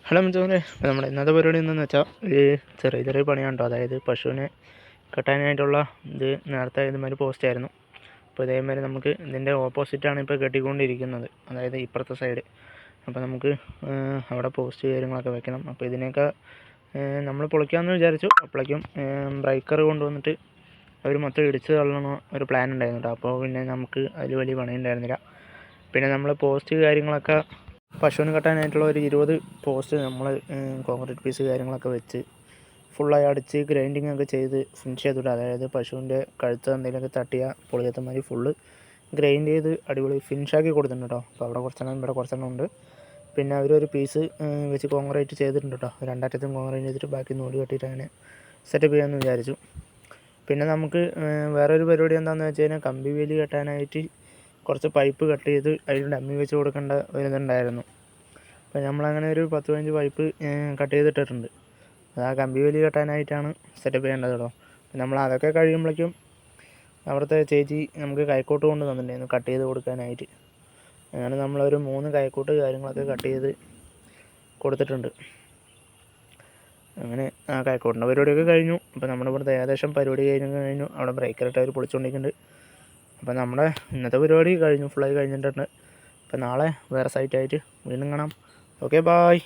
Hello മിഥുനെ, നമ്മുടെ ഇന്നത്തെ പരിപാടി എന്താണെന്ന് വെച്ചാൽ ഒരു ചെറിയ ചെറിയ പണിയാണ് കേട്ടോ. അതായത് പശുവിനെ കെട്ടാനായിട്ടുള്ള ഇത് നേരത്തെ ഇതുമാതിരി പോസ്റ്റ് ആയിരുന്നു. അപ്പോൾ ഇതേമാതിരി നമുക്ക് ഇതിൻ്റെ ഓപ്പോസിറ്റാണ് ഇപ്പോൾ കെട്ടിക്കൊണ്ടിരിക്കുന്നത്, അതായത് ഇപ്പുറത്തെ സൈഡ്. അപ്പോൾ നമുക്ക് അവിടെ പോസ്റ്റ് കാര്യങ്ങളൊക്കെ വെക്കണം. അപ്പോൾ ഇതിനെയൊക്കെ നമ്മൾ പൊളിക്കാമെന്ന് വിചാരിച്ചു. അപ്പോഴേക്കും ബ്രേക്കർ കൊണ്ടുവന്നിട്ട് അവർ മൊത്തം ഇടിച്ച് തള്ളണ ഒരു പ്ലാൻ ഉണ്ടായിരുന്നു കേട്ടോ. അപ്പോൾ പിന്നെ നമുക്ക് അതിൽ വലിയ പണിയുണ്ടായിരുന്നില്ല. പിന്നെ നമ്മൾ പോസ്റ്റ് കാര്യങ്ങളൊക്കെ പശുവിന് കെട്ടാനായിട്ടുള്ള ഒരു 20 പോസ്റ്റ് നമ്മൾ കോൺക്രീറ്റ് പീസ് കാര്യങ്ങളൊക്കെ വെച്ച് ഫുള്ളായി അടിച്ച് ഗ്രൈൻഡിങ് ഒക്കെ ചെയ്ത് ഫിനിഷ് ചെയ്തിട്ട്, അതായത് പശുവിൻ്റെ കഴുത്ത് എന്തെങ്കിലുമൊക്കെ തട്ടിയ പൊളിയാത്ത മാതിരി ഫുള്ള് ഗ്രൈൻഡ് ചെയ്ത് അടിപൊളി ഫിനിഷാക്കി കൊടുത്തിട്ടുണ്ട് കേട്ടോ. അപ്പോൾ അവിടെ കുറച്ചെണ്ണം ഇവിടെ കുറച്ചെണ്ണം ഉണ്ട്. പിന്നെ അവരൊരു പീസ് വെച്ച് കോൺക്രീറ്റ് ചെയ്തിട്ടുണ്ട് കേട്ടോ. രണ്ടറ്റത്തും കോൺക്രീറ്റ് ചെയ്തിട്ട് ബാക്കി നൂല് കെട്ടിയിട്ട് അങ്ങനെ സെറ്റപ്പ് ചെയ്യാമെന്ന് വിചാരിച്ചു. പിന്നെ നമുക്ക് വേറൊരു പരിപാടി എന്താണെന്ന് വെച്ച് കഴിഞ്ഞാൽ കമ്പി വേലി കെട്ടാനായിട്ട് കുറച്ച് പൈപ്പ് കട്ട് ചെയ്ത് അതിൽ ഡമ്മി വെച്ച് കൊടുക്കേണ്ട ഒരു ഇതുണ്ടായിരുന്നു. അപ്പോൾ നമ്മളങ്ങനെ ഒരു 10-15 പൈപ്പ് കട്ട് ചെയ്തിട്ടിട്ടുണ്ട്. അത് ആ കമ്പി വേലി കെട്ടാനായിട്ടാണ് സെറ്റപ്പ് ചെയ്യേണ്ടത് കേട്ടോ. നമ്മൾ അതൊക്കെ കഴിയുമ്പോഴേക്കും അവിടുത്തെ ചേച്ചി നമുക്ക് കൈക്കോട്ട് കൊണ്ട് തന്നിട്ടുണ്ടായിരുന്നു കട്ട് ചെയ്ത് കൊടുക്കാനായിട്ട്. അങ്ങനെ നമ്മളൊരു 3 കൈക്കോട്ട് കാര്യങ്ങളൊക്കെ കട്ട് ചെയ്ത് കൊടുത്തിട്ടുണ്ട്. അങ്ങനെ ആ കൈക്കോട്ടിൻ്റെ പരിപാടിയൊക്കെ കഴിഞ്ഞു. അപ്പോൾ നമ്മുടെ ഇവിടുത്തെ ഏകദേശം പരിപാടി കഴിഞ്ഞു. അവിടെ ബ്രേക്കറിട്ട് അവർ പൊളിച്ചുകൊണ്ടിരിക്കുന്നുണ്ട്. അപ്പോൾ നമ്മുടെ ഇന്നത്തെ പരിപാടി കഴിഞ്ഞു, ഫുള്ളായി കഴിഞ്ഞിട്ടുണ്ട്. അപ്പോൾ നാളെ വേറെ സൈറ്റായിട്ട് വീണ്ടും കാണാം. Okay, bye.